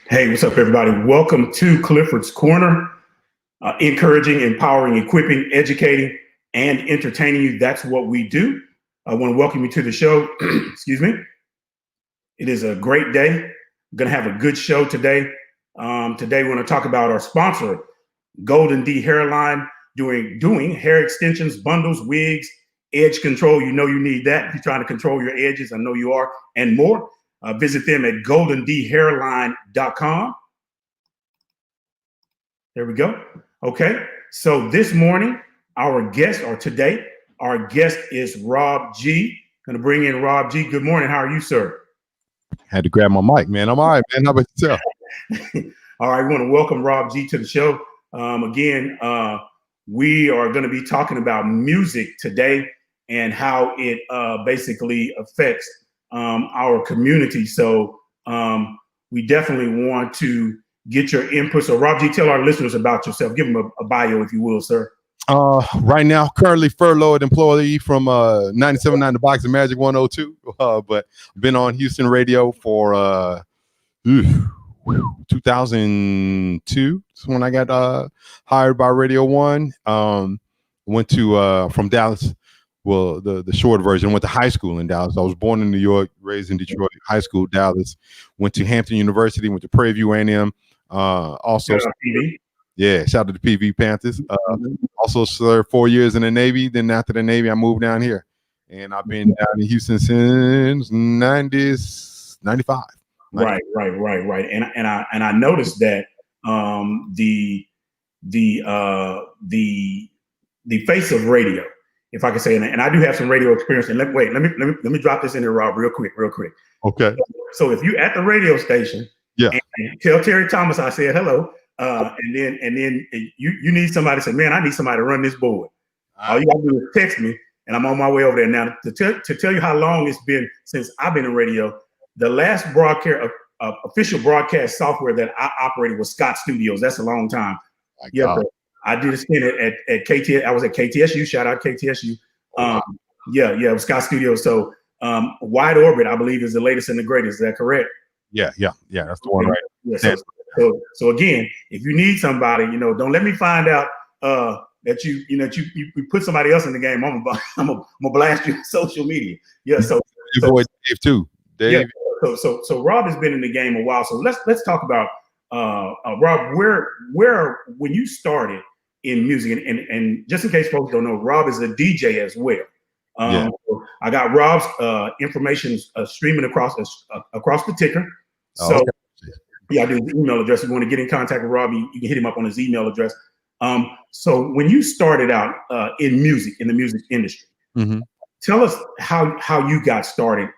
Hey, what's up, everybody? Welcome to Clifford's Corner, encouraging, empowering, equipping, educating, and entertaining you. That's what we do. I want to welcome you to the show. Excuse me. It is a great day. We're going to have a good show today. Today, we're going to talk about our sponsor, Golden D Hairline, doing hair extensions, bundles, wigs, edge control. You know you need that if you're trying to control your edges. I know you are, and more. Visit them at goldendhairline.com. There we go. Okay. So this morning, our guest is Rob G. Going to bring in Rob G. Good morning. How are you, sir? Had to grab my mic, man. I'm all right, man. How about yourself? All right. We want to welcome Rob G to the show. Again, we are going to be talking about music today and how it basically affects our community. So we definitely want to get your input. So Rob G, tell our listeners about yourself. Give them a bio, if you will, sir. Right now, currently furloughed employee from 97.9 The Box and Magic 102, but been on Houston radio for 2002. That's when I got hired by Radio One. Went to from Dallas. Well, the short version, went to high school in Dallas. I was born in New York, raised in Detroit, high school, Dallas. Went to Hampton University, went to Prairie View A&M. Also, shout out to the PV Panthers. Also served 4 years in the Navy. Then after the Navy, I moved down here. And I've been down in Houston since 95. Right. And I noticed that the face of radio, if I can say it, and I do have some radio experience. And let me drop this in there, Rob, real quick. Okay. So if you at the radio station, and tell Terry Thomas I said hello, and then you need somebody to say, man, I need somebody to run this board. All you gotta do is text me, and I'm on my way over there now. To tell you how long it's been since I've been in radio, the last official broadcast software that I operated was Scott Studios. That's a long time. I did a stint at KTS. I was at KTSU. Shout out KTSU. It was Scott Studios. So Wide Orbit, I believe, is the latest and the greatest. Is that correct? Yeah. That's the one, right? Yeah, so again, if you need somebody, don't let me find out that you put somebody else in the game. I'm gonna blast you on social media. Yeah. So your boy Dave too. Dave. Yeah. So Rob has been in the game a while. So let's talk about Rob. Where when you started in music, and just in case folks don't know, Rob is a DJ as well. I got Rob's information streaming across the ticker. So I do his email address. If you want to get in contact with Rob, you can hit him up on his email address. So when you started out in the music industry, tell us how you got started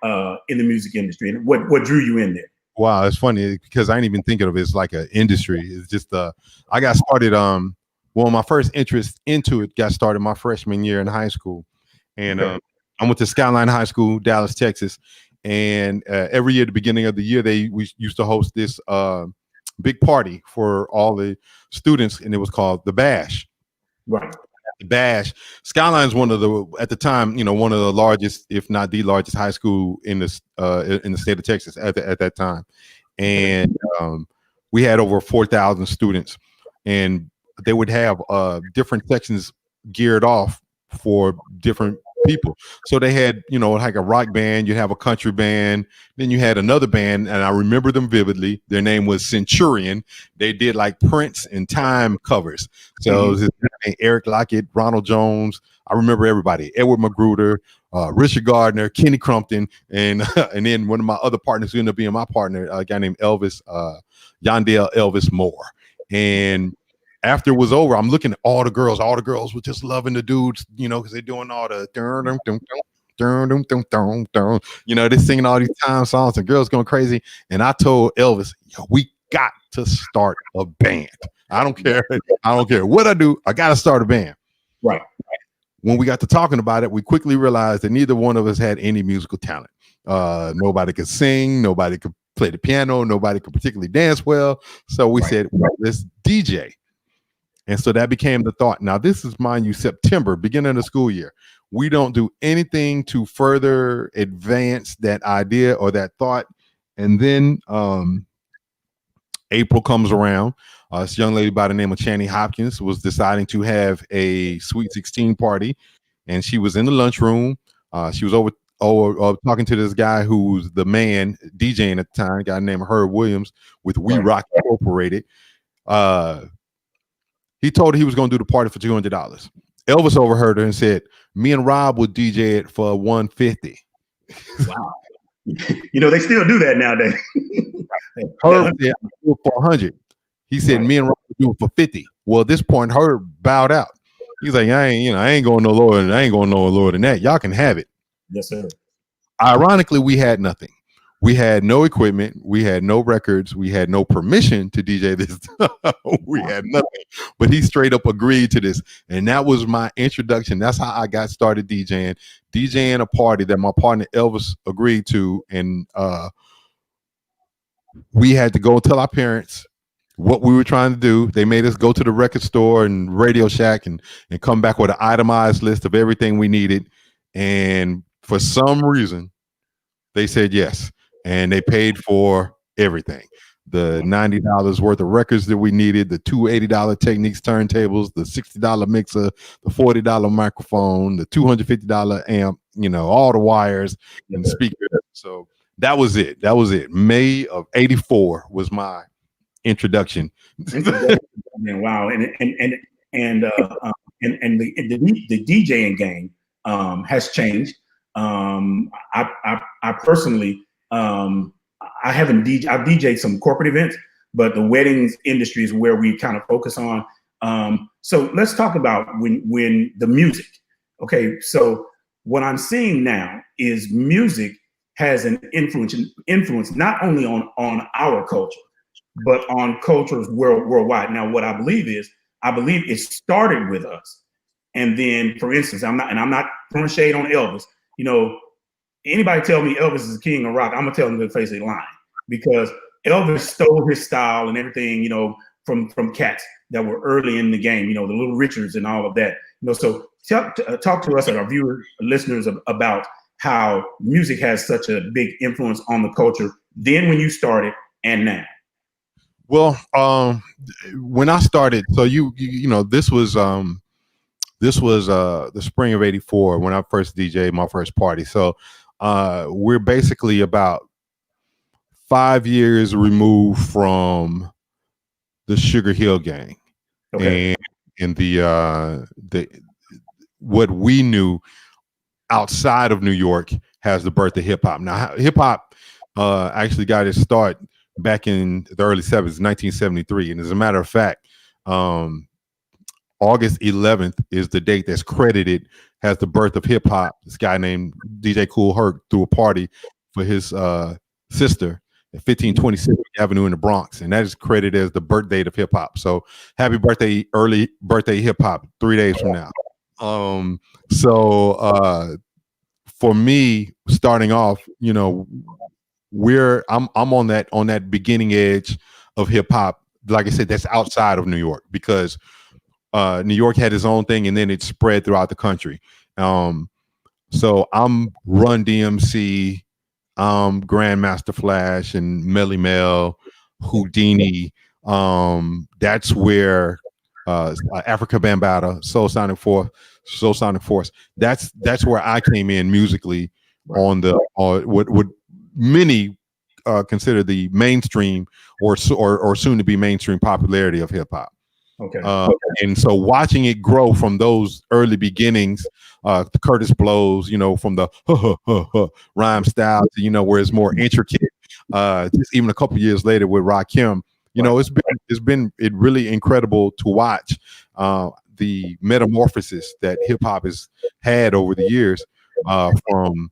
in the music industry and what drew you in there. Wow, it's funny because I didn't even think of it as like an industry. It's just I got started. My first interest into it got started my freshman year in high school, and I went to Skyline High School, Dallas, Texas. And every year at the beginning of the year, we used to host this big party for all the students, and it was called the Bash. Right. The Bash. Skyline's at the time, one of the largest, if not the largest, high school in the state of Texas at that time. And we had over 4,000 students, and they would have different sections geared off for different people. So they had, like a rock band, you have a country band, then you had another band, and I remember them vividly. Their name was Centurion. They did like Prince and Time covers. So it was Eric Lockett, Ronald Jones. I remember everybody. Edward Magruder, Richard Gardner, Kenny Crumpton, and then one of my other partners who ended up being my partner, a guy named Elvis, Yondale Elvis Moore. And after it was over, I'm looking at all the girls. All the girls were just loving the dudes, because they're doing all the they're singing all these time songs and girls going crazy. And I told Elvis, we got to start a band. I don't care what I do. I got to start a band. Right. When we got to talking about it, we quickly realized that neither one of us had any musical talent. Nobody could sing. Nobody could play the piano. Nobody could particularly dance well. So we said, let's DJ. And so that became the thought. Now, this is, mind you, September, beginning of the school year. We don't do anything to further advance that idea or that thought. And then April comes around. This young lady by the name of Channy Hopkins was deciding to have a Sweet 16 party, and she was in the lunchroom. She was over talking to this guy who's the man DJing at the time, a guy named Herb Williams with We Rock Incorporated. He told her he was going to do the party for $200. Elvis overheard her and said, "Me and Rob would DJ it for $150." Wow. They still do that nowadays. Herb said, "I'll do it for $100." He said, "Me and Rob would do it for $50." Well, at this point, Herb bowed out. He's like, I ain't going no lower than that. Y'all can have it. Yes, sir. Ironically, we had nothing. We had no equipment. We had no records. We had no permission to DJ this. We had nothing. But he straight up agreed to this. And that was my introduction. That's how I got started DJing a party that my partner Elvis agreed to. And we had to go tell our parents what we were trying to do. They made us go to the record store and Radio Shack and come back with an itemized list of everything we needed. And for some reason, they said yes. And they paid for everything. The $90 worth of records that we needed, the two $80 Techniques turntables, the $60 mixer, the $40 microphone, the $250 amp, all the wires and speakers. So that was it. May of '84 was my introduction. Wow. And the DJing game has changed. I personally, I haven't I've DJed some corporate events, but the weddings industry is where we kind of focus on. So let's talk about when the music. Okay, so what I'm seeing now is music has an influence not only on our culture, but on cultures worldwide. Now, what I believe it started with us, and then, for instance, I'm not throwing shade on Elvis. Anybody tell me Elvis is the king of rock, I'm gonna tell them to face a line, because Elvis stole his style and everything, from cats that were early in the game, the Little Richards and all of that. So talk to us and our viewers, listeners about how music has such a big influence on the culture then when you started and now. Well, when I started, so this was the spring of '84 when I first DJed my first party. So we're basically about 5 years removed from the Sugar Hill Gang, and the what we knew outside of New York has the birth of hip hop. Now, hip hop actually got its start back in the early 70s, 1973, and as a matter of fact, August 11th is the date that's credited as the birth of hip hop. This guy named DJ Kool Herc threw a party for his sister at 1526 Avenue in the Bronx, and that is credited as the birth date of hip hop. So happy birthday, early birthday hip hop, 3 days from now. For me, starting off, I'm on that beginning edge of hip hop. Like I said, that's outside of New York, because New York had its own thing, and then it spread throughout the country. So I'm Run DMC, Grandmaster Flash, and Melly Mel, Houdini. That's where Africa Bambaataa, Soul Sonic Force. That's where I came in musically on what many consider the mainstream or soon to be mainstream popularity of hip hop. Okay. And so watching it grow from those early beginnings, the Curtis Blows, from the rhyme style to, where it's more intricate, just even a couple years later with Rakim, it's been really incredible to watch the metamorphosis that hip hop has had over the years, from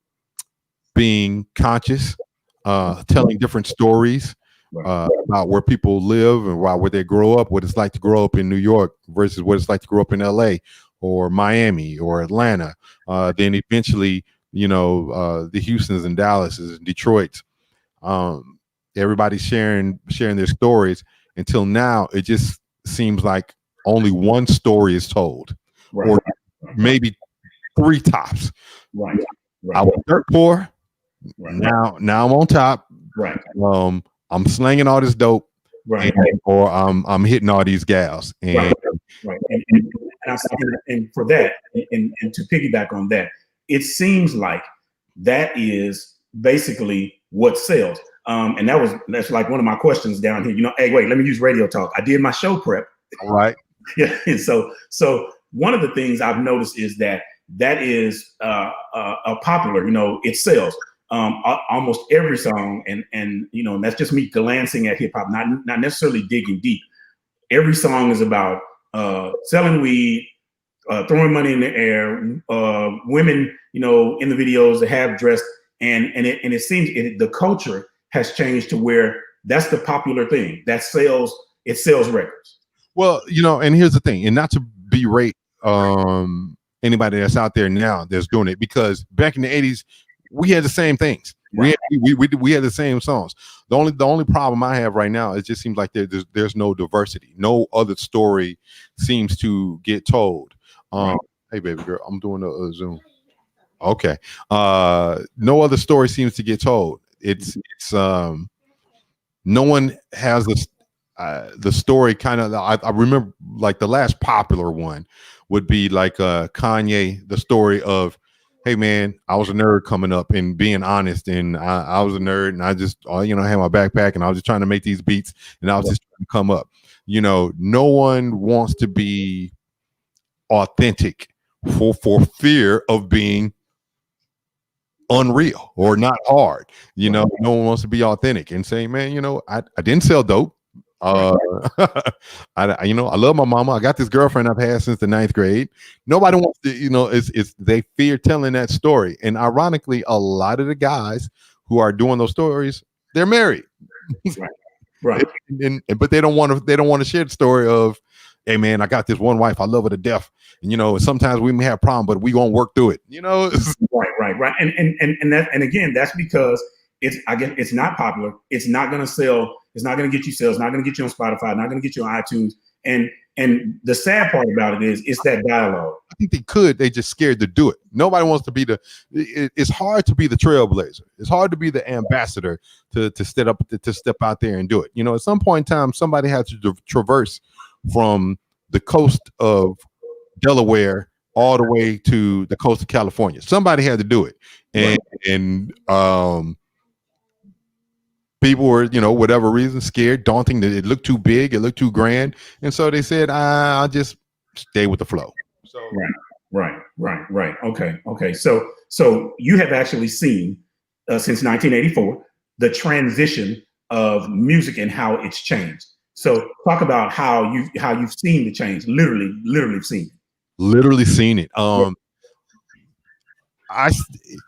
being conscious, telling different stories, about where people live and where they grow up, what it's like to grow up in New York versus what it's like to grow up in LA or Miami or Atlanta. Then eventually, the Houstons and Dallases and Detroits. Everybody's sharing their stories until now. It just seems like only one story is told, or maybe three tops. Right. I was dirt poor. Now I'm on top. Right. I'm slanging all this dope. right, or I'm hitting all these gals. right, And right. And for that, and to piggyback on that, it seems like that is basically what sells. And that's like one of my questions down here. Hey, wait, let me use radio talk. I did my show prep. right. Yeah. And so one of the things I've noticed is that is a popular. It sells. Almost every song, and that's just me glancing at hip hop, not necessarily digging deep. Every song is about selling weed, throwing money in the air, women, in the videos that have dressed, and it seems the culture has changed to where that's the popular thing that sells. It sells records. Well, and here's the thing, and not to berate anybody that's out there now that's doing it, because back in the 80s, we had the same things. Right. We had the same songs. The only problem I have right now, it just seems like there's no diversity. No other story seems to get told. Right. Hey, baby girl, I'm doing a Zoom. Okay. No other story seems to get told. It's no one has the story. Kind of, I remember, like, the last popular one would be like Kanye, the story of, hey man, I was a nerd coming up and being honest, and I was a nerd, and I just I had my backpack and I was just trying to make these beats, and I was just trying to come up. No one wants to be authentic for fear of being unreal or not hard. No one wants to be authentic and say, man, I didn't sell dope. I love my mama. I got this girlfriend I've had since the 9th grade. Nobody wants to, it's they fear telling that story. And ironically, a lot of the guys who are doing those stories, they're married. Right. But they don't want to share the story of, hey man, I got this one wife, I love her to death. And sometimes we may have a problem, but we gonna work through it. Right. And again, that's because it's not popular. It's not gonna sell. It's not gonna get you sales. It's not gonna get you on Spotify. Not gonna get you on iTunes. And the sad part about it is, it's that dialogue. I think they could. They just scared to do it. Nobody wants to be it's hard to be the trailblazer. It's hard to be the ambassador to step out there and do it. At some point in time, somebody had to traverse from the coast of Delaware all the way to the coast of California. Somebody had to do it. And people were, whatever reason, scared, daunting, that it looked too big, it looked too grand. And so they said, I'll just stay with the flow. So Right. Okay. So you have actually seen since 1984 the transition of music and how it's changed. So talk about how you've seen the change, literally seen it. Literally seen it.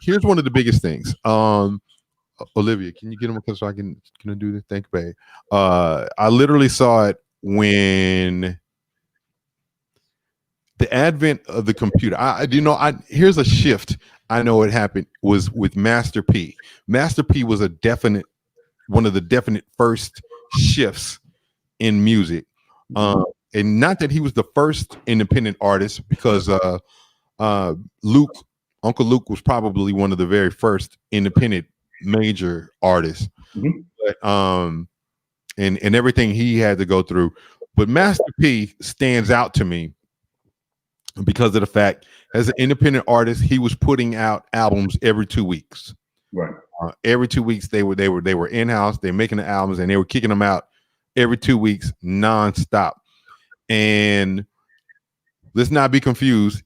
Here's one of the biggest things. Olivia, can you get him so I can I do this? Thank you, babe. I literally saw it when the advent of the computer. Here's a shift. I know it happened was with Master P. Master P was one of the definite first shifts in music. And not that he was the first independent artist, because Uncle Luke was probably one of the very first independent major artists. Mm-hmm. But, and everything he had to go through. But Master P stands out to me because of the fact, as an independent artist, he was putting out albums every 2 weeks. Right. Every 2 weeks they were in-house, they're making the albums, and they were kicking them out every 2 weeks nonstop. And let's not be confused.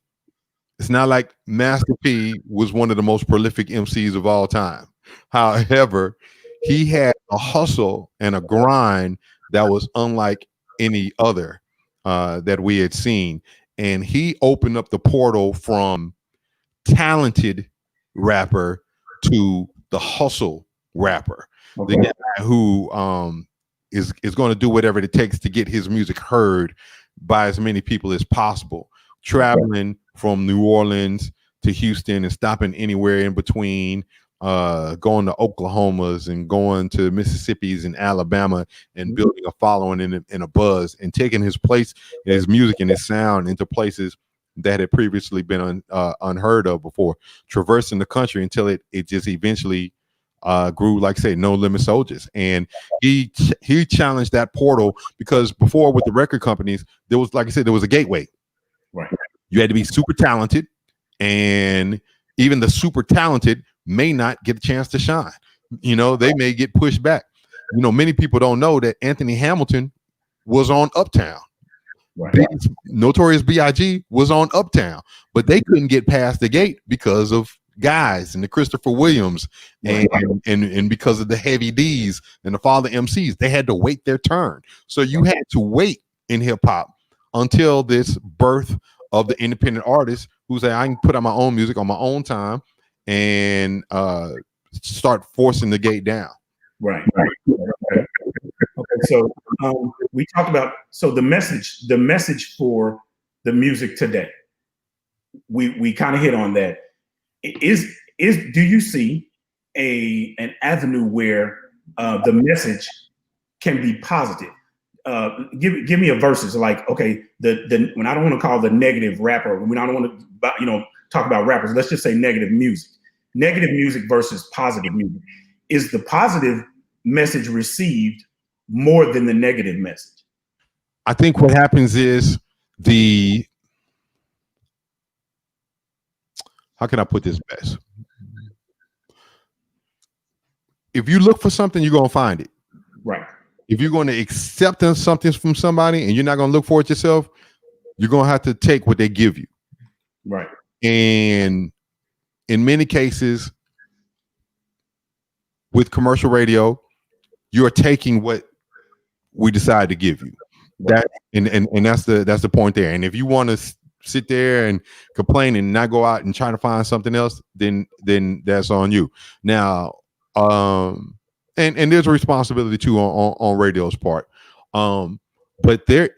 It's not like Master P was one of the most prolific MCs of all time. However, he had a hustle and a grind that was unlike any other that we had seen. And he opened up the portal from talented rapper to the hustle rapper. Okay. The guy who is going to do whatever it takes to get his music heard by as many people as possible, traveling from New Orleans to Houston and stopping anywhere in between, going to Oklahomas and going to Mississippi's and Alabama, and building a following in a buzz, and taking his place, his music and his sound into places that had previously been unheard of before, traversing the country until it just eventually grew, like I say, No Limit Soldiers, and he challenged that portal, because before with the record companies, there was, like I said, there was a gateway. Right. You had to be super talented, and even the super talented may not get a chance to shine. You know, they may get pushed back. You know, many people don't know that Anthony Hamilton was on Uptown. Right. Notorious B.I.G. was on Uptown, but they couldn't get past the gate because of guys and the Christopher Williams and because of the Heavy D's and the Father MCs. They had to wait their turn. So you had to wait in hip hop until this birth of the independent artist who say, I can put out my own music on my own time and start forcing the gate down. Right. Okay. So we talked about the message for the music today. We kind of hit on that. Do you see an avenue where the message can be positive? Give me a verses like, okay, when I don't want to call the negative rapper, when I don't want to talk about rappers, let's just say negative music versus positive music. Is the positive message received more than the negative message? I think what happens is how can I put this best? If you look for something, you're gonna find it. Right. If you're going to accept something from somebody and you're not going to look for it yourself, you're going to have to take what they give you. Right. And in many cases, with commercial radio, you're taking what we decide to give you. That and that's the point there. And if you want to sit there and complain and not go out and try to find something else, then that's on you. Now, and there's a responsibility too on radio's part. But there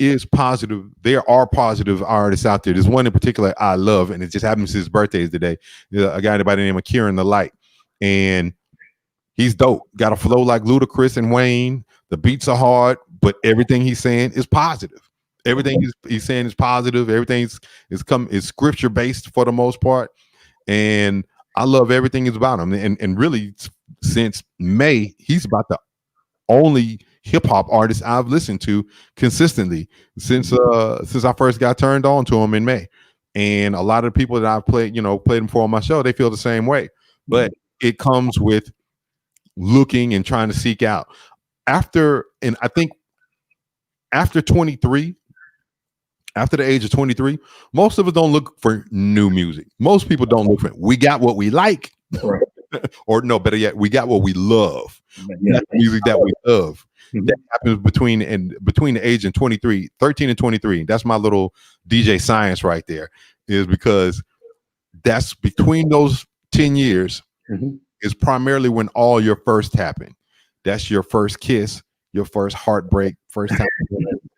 are positive artists out there. There's one in particular I love, and it just happens his birthday is today. A guy by the name of Kieran the Light, and he's dope. Got a flow like Ludacris and Wayne. The beats are hard, but everything he's saying is positive. Everything he's saying is positive. Everything is scripture based for the most part, and I love everything is about him. And really, since May, he's about the only hip hop artist I've listened to consistently since I first got turned on to him in May. And a lot of the people that I've played him for on my show, they feel the same way. But it comes with looking and trying to seek out. I think after 23, after the age of 23, most of us don't look for new music. Most people don't look for it. We got what we like. Right. Or no, better yet, we got what we love. Yeah. That's the music that we love. Mm-hmm. That happens between the age of 13 and 23. That's my little DJ science right there, is because that's between those 10 years is primarily when all your first happened. That's your first kiss, your first heartbreak, first time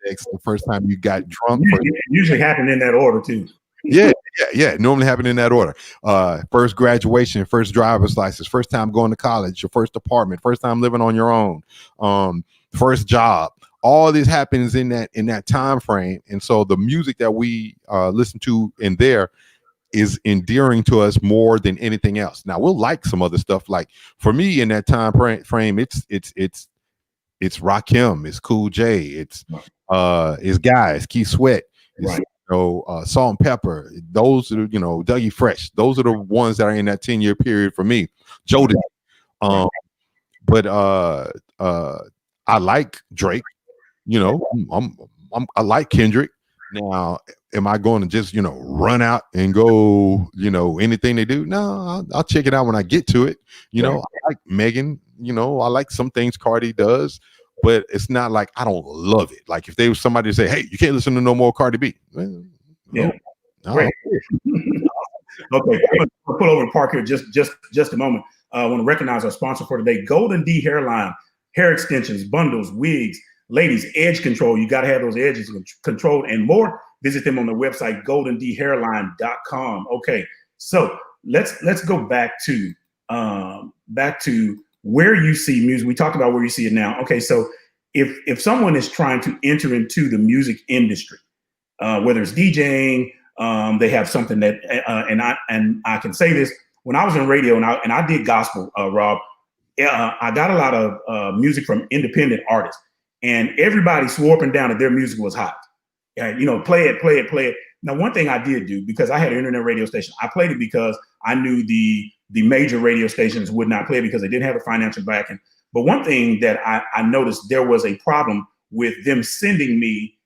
the first time you got drunk. It usually happened in that order too. Yeah. Normally happen in that order. First graduation, first driver's license, first time going to college, your first apartment, first time living on your own, first job. All this happens in that time frame, and so the music that we listen to in there is endearing to us more than anything else. Now we'll like some other stuff. Like for me in that time frame, it's Rakim, it's Cool J, it's Guys, Keith Sweat, it's, Salt and Pepper. Those are Dougie Fresh. Those are the ones that are in that 10-year period for me. Jodeci. But I like Drake. I like Kendrick. Now, am I going to just run out and go anything they do? No, I'll check it out when I get to it. I like Megan. I like some things Cardi does, but it's not like I don't love it. Like if there was somebody to say, "Hey, you can't listen to no more Cardi B." Well, Great. Okay, I'm gonna pull over and park here just a moment. I want to recognize our sponsor for today, Golden D Hairline, hair extensions, bundles, wigs. Ladies, edge control. You got to have those edges controlled and more. Visit them on their website, goldendhairline.com. Okay, so let's go back to where you see music. We talked about where you see it now. Okay, so if someone is trying to enter into the music industry, whether it's DJing, they have something that and I can say this, when I was in radio and I did gospel, Rob, I got a lot of music from independent artists, and everybody swore up and down that their music was hot. Play it, play it, play it. Now, one thing I did do, because I had an internet radio station, I played it because I knew the major radio stations would not play it because they didn't have a financial backing. But one thing that I noticed, there was a problem with them sending me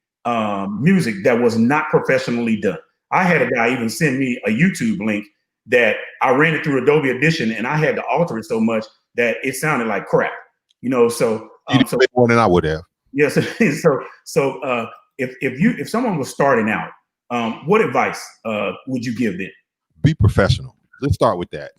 music that was not professionally done. I had a guy even send me a YouTube link that I ran it through Adobe Audition, and I had to alter it so much that it sounded like crap. So you did more than I would have. Yes. If someone was starting out, what advice would you give them? Be professional. Let's start with that.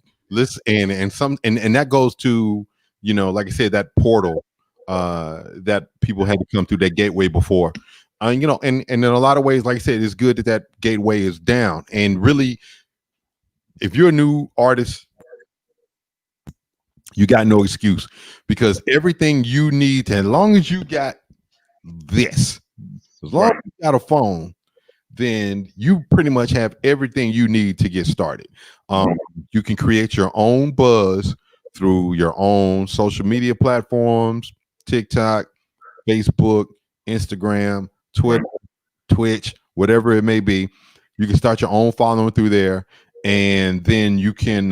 And that goes to, like I said, that portal that people had to come through, that gateway before. And in a lot of ways, like I said, it's good that gateway is down. And really, if you're a new artist, you got no excuse, because everything you need, as long as you got this, as long as you got a phone, then you pretty much have everything you need to get started. You can create your own buzz through your own social media platforms, TikTok, Facebook, Instagram, Twitter, Twitch, whatever it may be. You can start your own following through there, and then you can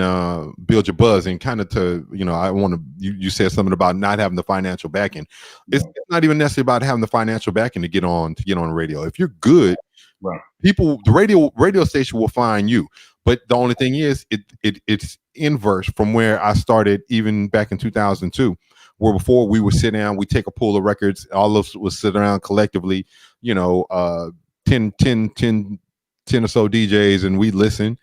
build your buzz. And kind of you said something about not having the financial backing. It's not even necessarily about having the financial backing to get on the radio. If you're good, the radio station will find you. But the only thing is, it's inverse from where I started, even back in 2002. Where before we would sit down, we take a pool of records, all of us would sit around collectively, 10 or so DJs, and we listen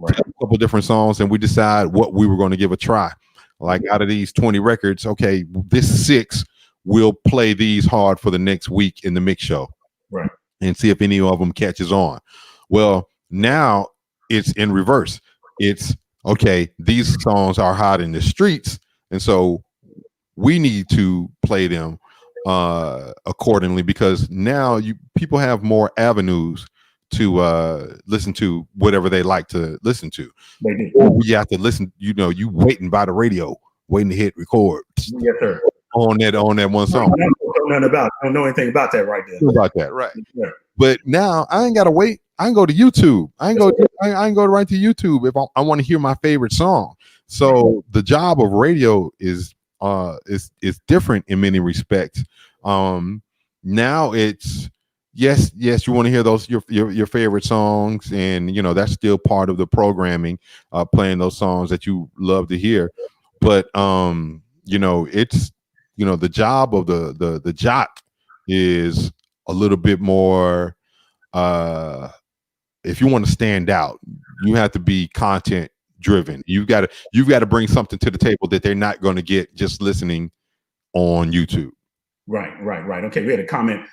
to a couple of different songs, and we decide what we were going to give a try. Like, out of these 20 records, okay, this 6 we'll play these hard for the next week in the mix show, and see if any of them catches on. Well, now it's in reverse. It's okay, these songs are hot in the streets, and so we need to play them accordingly, because now people have more avenues to listen to whatever they like to listen to. Or we have to listen, you waiting by the radio, waiting to hit record. Yes, sir. On that one song. I don't know anything about that right there. About that, right? Yes, but now I ain't gotta wait. I can go to YouTube. I can go right to YouTube if I want to hear my favorite song. So the job of radio is different in many respects. Now it's yes, you want to hear those your favorite songs, and that's still part of the programming, playing those songs that you love to hear. But it's the job of the jock is a little bit more. If you want to stand out, you have to be content driven. You've got to bring something to the table that they're not going to get just listening on YouTube. Right. Okay, we had a comment.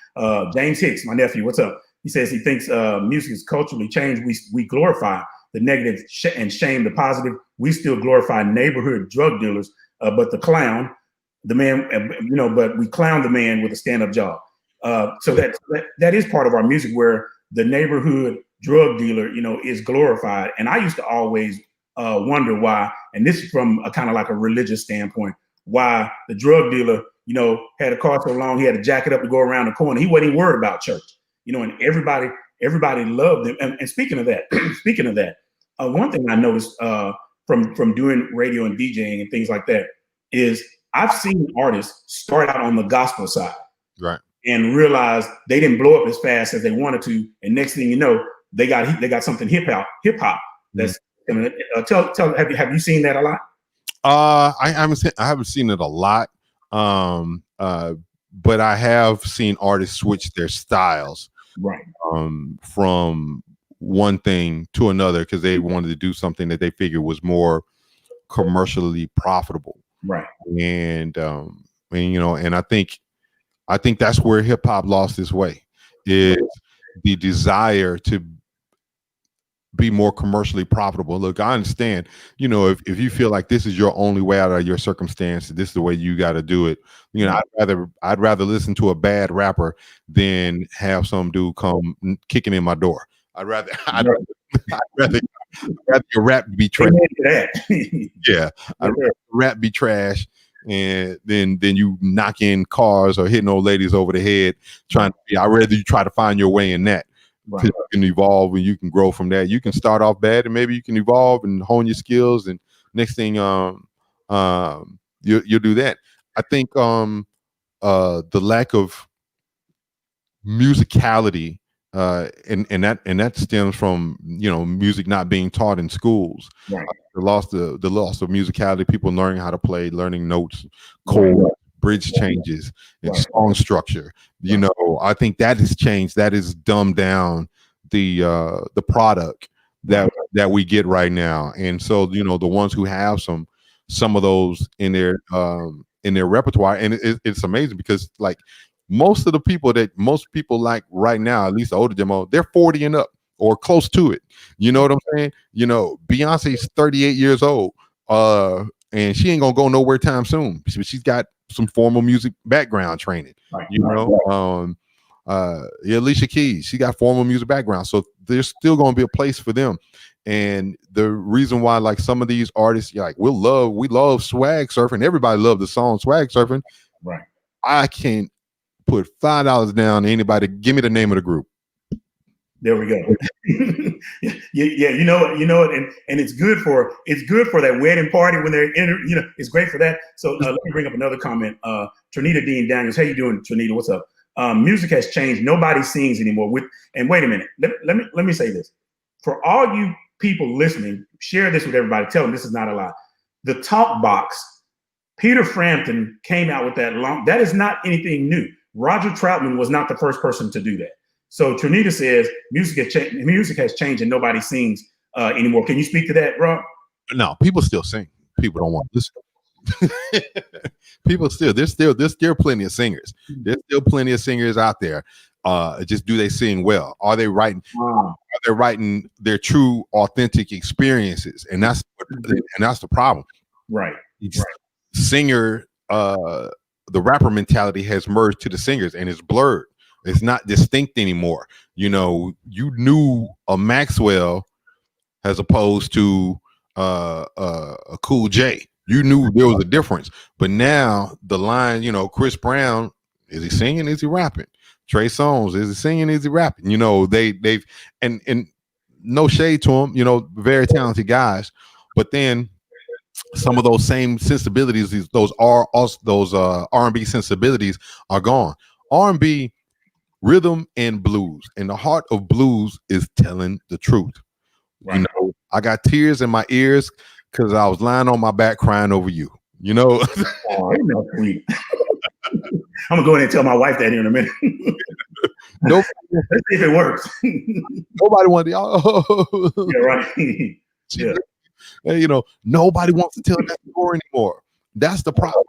James Hicks, my nephew, what's up? He says he thinks music is culturally changed. We glorify the negative and shame the positive. We still glorify neighborhood drug dealers, but the man, but we clown the man with a stand-up job. So that is part of our music, where the neighborhood drug dealer, is glorified. And I used to always wonder why, and this is from a kind of like a religious standpoint, why the drug dealer, had a car so long, he had to jack it up to go around the corner. He wasn't even worried about church, and everybody loved him. And speaking of that, one thing I noticed from doing radio and DJing and things like that is I've seen artists start out on the gospel side, right, and realize they didn't blow up as fast as they wanted to, and next thing you know, they got something hip hop. That's have you seen that a lot? I haven't seen it a lot. But I have seen artists switch their styles, right, from one thing to another, because they wanted to do something that they figured was more commercially profitable, right. And I think that's where hip hop lost its way, is the desire to be more commercially profitable. Look, I understand, if you feel like this is your only way out of your circumstance, this is the way you got to do it. I'd rather listen to a bad rapper than have some dude come kicking in my door. I'd rather your rap be trash. Yeah, I'd rather rap be trash and then you knock in cars or hitting old ladies over the head trying to be. I'd rather you try to find your way in that. Right. You can evolve and you can grow from that. You can start off bad and maybe you can evolve and hone your skills, and next thing you'll do that. I think the lack of musicality and that stems from music not being taught in schools. Right. The loss of musicality, people learning how to play, learning notes, chords, bridge changes, and song structure. I think that has changed. That has dumbed down the product that we get right now. And so the ones who have some of those in their repertoire, and it's amazing because like most of the people that most people like right now, at least the older demo, they're 40 and up or close to it. You know what I'm saying? Beyonce's 38 years old, and she ain't gonna go nowhere time soon. She's got some formal music background training. Alicia Keys, she got formal music background, so there's still gonna be a place for them. And the reason why, like some of these artists, like we love swag surfing. Everybody loved the song swag surfing. Right. I can't put $5 down to anybody. Give me the name of the group. There we go. yeah, you know it, and it's good for that wedding party when they're in. It's great for that. So let me bring up another comment. Trinita Dean Daniels, how you doing, Trinita? What's up? Music has changed. Nobody sings anymore. And wait a minute. Let me say this for all you people listening. Share this with everybody. Tell them this is not a lie. The Talk Box. Peter Frampton came out with that that is not anything new. Roger Troutman was not the first person to do that. So Trinita says music has changed and nobody sings anymore. Can you speak to that, Rob? No, people still sing. People don't want to listen. People there's still plenty of singers. There's still plenty of singers out there. Just do they sing well? Are they writing? Are they writing their true, authentic experiences? And that's the problem. Right. Singer. The rapper mentality has merged to the singers and it's blurred. It's not distinct anymore. You knew a Maxwell as opposed to a Cool J. You knew there was a difference. But now the line, Chris Brown, is he singing? Is he rapping? Trey Songz, is he singing? Is he rapping? They've and no shade to them, very talented guys. But then some of those same sensibilities, those R&B sensibilities are gone. R&B, rhythm and blues, and the heart of blues is telling the truth. Right. I got tears in my ears because I was lying on my back crying over you. Oh, sweet. I'm gonna go in and tell my wife that here in a minute. Let's see if it works. Nobody wanted to. Yeah, right. Yeah. Nobody wants to tell that story anymore. That's the problem.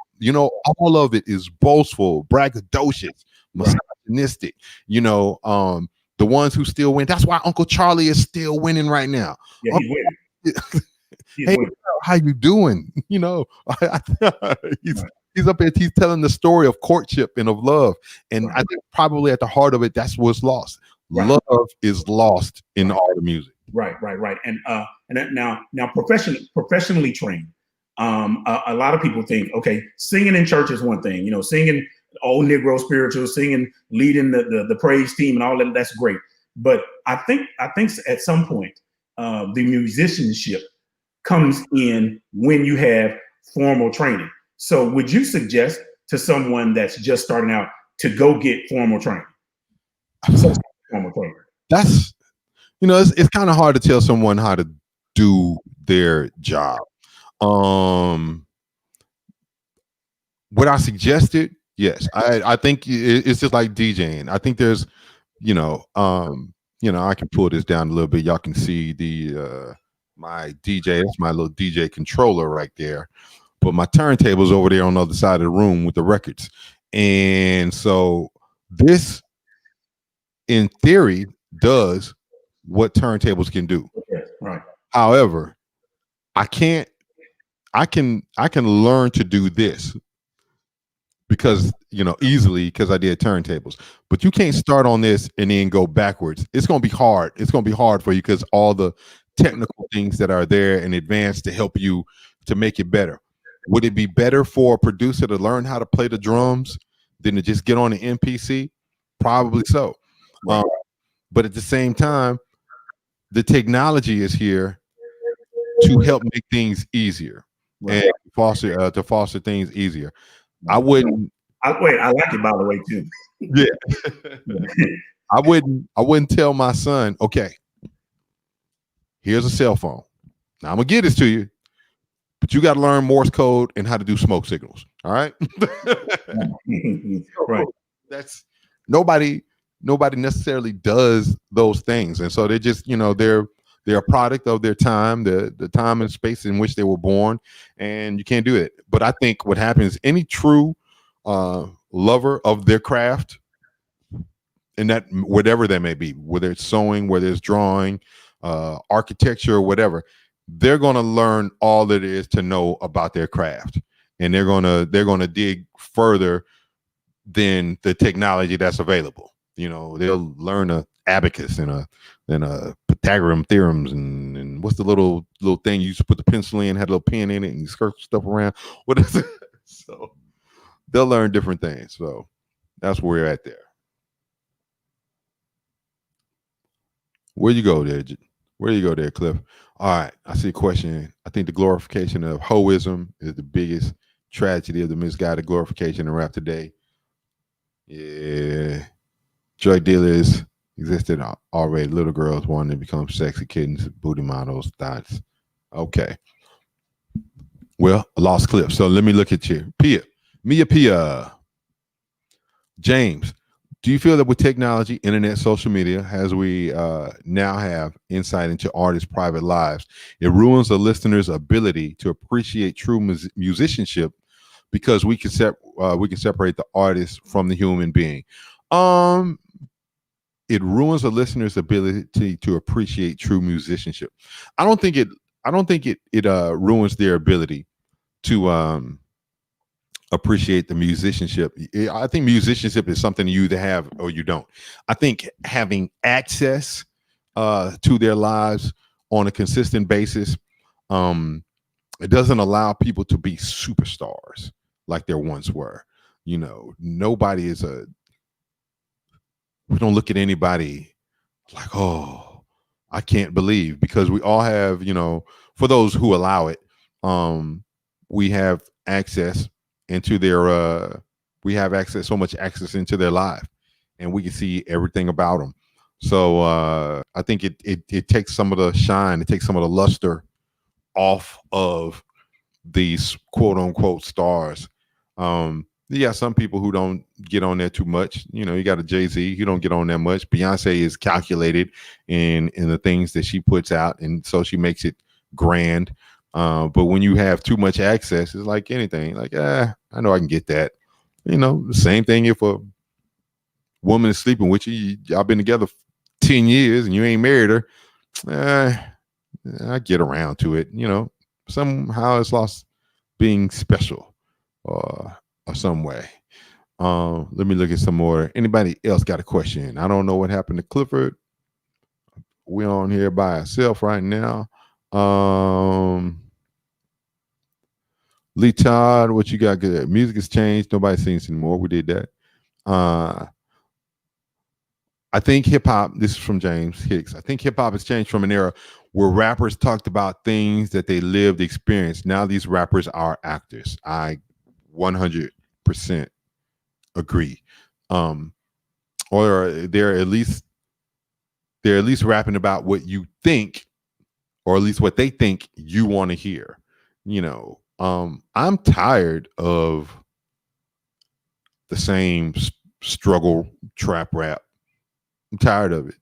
All of it is boastful, braggadocious, misogynistic. The ones who still win. That's why Uncle Charlie is still winning right now. Yeah, he's winning. Hey, how you doing? He's up there. He's telling the story of courtship and of love. And I think probably at the heart of it, that's what's lost. Right. Love is lost in all the music. Right. And now professionally trained. A lot of people think, okay, singing in church is one thing. Singing old Negro spirituals, singing, leading the praise team, and all that. That's great. But I think at some point, the musicianship comes in when you have formal training. So, would you suggest to someone that's just starting out to go get formal training? Formal training. That's it's kind of hard to tell someone how to do their job. What I suggested, yes, I think it's just like DJing. I think there's, I can pull this down a little bit. Y'all can see my DJ. That's my little DJ controller right there. But my turntable's over there on the other side of the room with the records. And so this, in theory, does what turntables can do. Okay, right. However, I can learn to do this because easily because I did turntables. But you can't start on this and then go backwards. It's gonna be hard. It's gonna be hard for you because all the technical things that are there in advance to help you to make it better. Would it be better for a producer to learn how to play the drums than to just get on the MPC? Probably so. Right. But at the same time, the technology is here to help make things easier Right. and foster things easier. I wouldn't. I like it, by the way, too. Yeah. I wouldn't tell my son, okay, here's a cell phone. Now I'm gonna give this to you, but you got to learn Morse code and how to do smoke signals. All right. Right. That's nobody necessarily does those things. And so they're just, they're a product of their time, the time and space in which they were born, and you can't do it. But I think what happens, any true lover of their craft, and that whatever that may be, whether it's sewing, whether it's drawing, architecture, or whatever, they're going to learn all that there is to know about their craft, and they're going to dig further than the technology that's available. They'll learn a abacus and a Pythagorean theorems and what's the little thing you used to put the pencil in, had a little pen in it, and you skirt stuff around. What is it? So they'll learn different things. So that's where we're at there. Where you go there, Cliff? All right, I see a question. I think the glorification of hoism is the biggest tragedy of the misguided glorification in rap today. Yeah. Drug dealers existed already. Little girls wanting to become sexy kittens, booty models, thoughts. Okay. Well, I lost Cliff. So let me look at you. Pia. James, do you feel that with technology, internet, social media, as we now have insight into artists' private lives, it ruins the listener's ability to appreciate true musicianship because we can separate the artist from the human being? It ruins a listener's ability to appreciate true musicianship. I don't think it ruins their ability to appreciate the musicianship. I think musicianship is something you either have or you don't. I think having access to their lives on a consistent basis, it doesn't allow people to be superstars like there once were. Nobody is we don't look at anybody like, oh, I can't believe, because we all have, for those who allow it, we have access into their so much access into their life, and we can see everything about them. So I think it takes some of the shine, it takes some of the luster off of these quote unquote stars. Yeah, some people who don't get on there too much. You got a Jay-Z, he don't get on there much. Beyonce is calculated in the things that she puts out, and so she makes it grand. But when you have too much access, it's like anything. Like, I know I can get that. The same thing if a woman is sleeping with you, y'all been together 10 years and you ain't married her. I get around to it. Somehow it's lost being special or some way. Let me look at some more. Anybody else got a question? I don't know what happened to Clifford. We're on here by ourselves right now. Lee Todd, what you got good? Music has changed. Nobody sings anymore. We did that. I think hip hop, this is from James Hicks. I think hip hop has changed from an era where rappers talked about things that they lived, experienced. Now these rappers are actors. I 100% agree. Or they're at least rapping about what you think, or at least what they think you want to hear. I'm tired of the same struggle trap rap. I'm tired of it.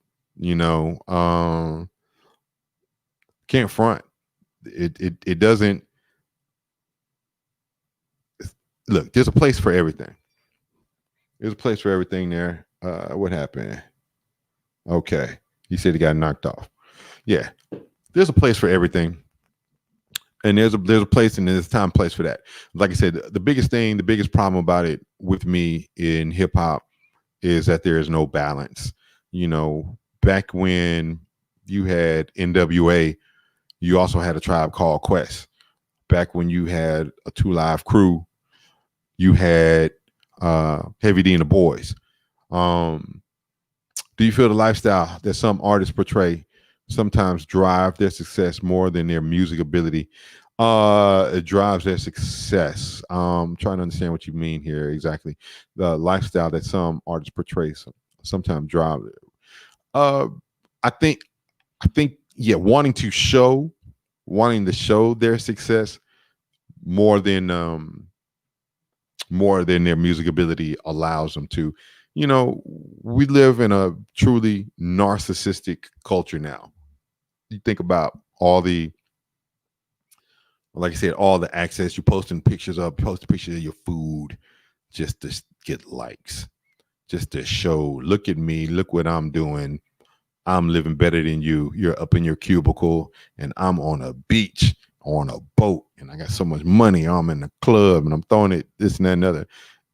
Can't front. It doesn't. Look, there's a place for everything. There's a place for everything there. What happened? Okay. He said he got knocked off. Yeah. There's a place for everything. And there's a place and there's a time and place for that. Like I said, the biggest problem about it with me in hip hop is that there is no balance. Back when you had NWA, you also had a Tribe Called Quest. back when you had a 2 Live crew, you had Heavy D and the Boys. Do you feel the lifestyle that some artists portray sometimes drive their success more than their music ability? It drives their success. Trying to understand what you mean here exactly. The lifestyle that some artists portray sometimes drive. Uh, I think, yeah, wanting to show their success more than their music ability allows them to. You know, we live in a truly narcissistic culture now. You think about all the, like I said, all the access. You're posting pictures of your food just to get likes, just to show, look at me, look what I'm doing. I'm living better than you. You're up in your cubicle and I'm on a beach or on a boat and I got so much money. I'm in the club and I'm throwing it, this and that and other.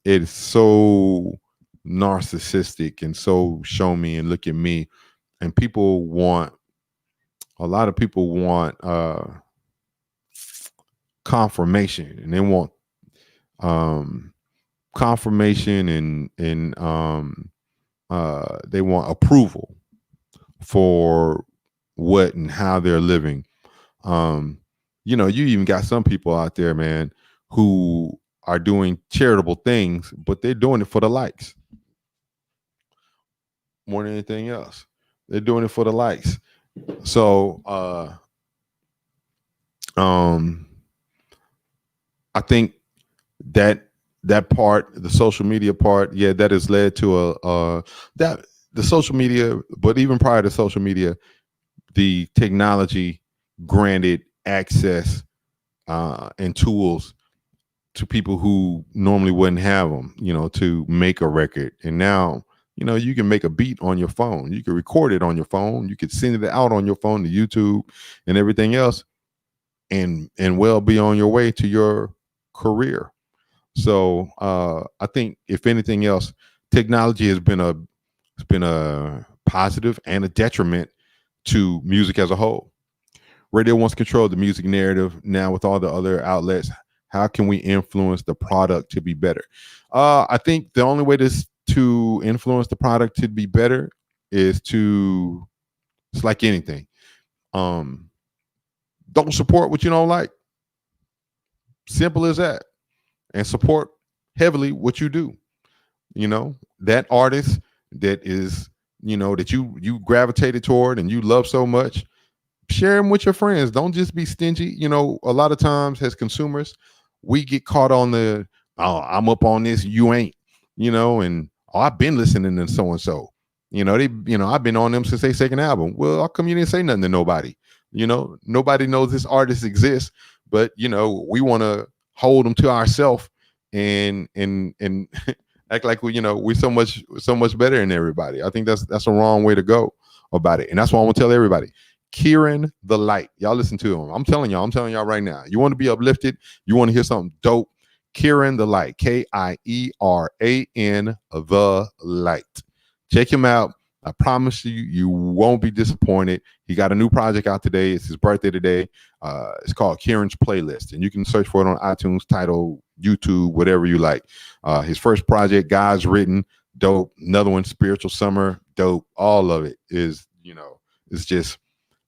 It's so narcissistic and so show me and look at me. And a lot of people want confirmation, and they want confirmation and they want approval for what and how they're living. You know, you even got some people out there, man, who are doing charitable things, but they're doing it for the likes more than anything else. They're doing it for the likes. So I think that part, the social media part, yeah, that has led to that the social media, but even prior to social media, the technology granted access and tools to people who normally wouldn't have them, you know, to make a record. And now, you know, you can make a beat on your phone. You can record it on your phone. You could send it out on your phone to YouTube and everything else, and well be on your way to your career. So I think, if anything else, technology has been a positive and a detriment to music as a whole. Radio once controlled the music narrative. Now, with all the other outlets, how can we influence the product to be better? I think the only way to influence the product to be better is it's like anything. Don't support what you don't like. Simple as that. And support heavily what you do. You know, that artist that is, you know, that you gravitated toward and you love so much, share them with your friends. Don't just be stingy. You know, a lot of times as consumers, we get caught on the, oh, I'm up on this, you ain't, you know, and oh, I've been listening to so and so. You know, I've been on them since their second album. Well, how come you didn't say nothing to nobody? You know, nobody knows this artist exists, but you know, we want to hold them to ourselves and act like we're so much better than everybody. I think that's a wrong way to go about it. And that's why I want to tell everybody, Kieran the Light. Y'all listen to him. I'm telling y'all right now. You want to be uplifted? You want to hear something dope? Kieran the Light. Kieran the Light. Check him out. I promise you won't be disappointed. He got a new project out today. It's his birthday today. It's called Kieran's Playlist, and you can search for it on iTunes, Tidal, YouTube, whatever you like. His first project, God's Written, dope. Another one, Spiritual Summer, dope. All of it is, it's just,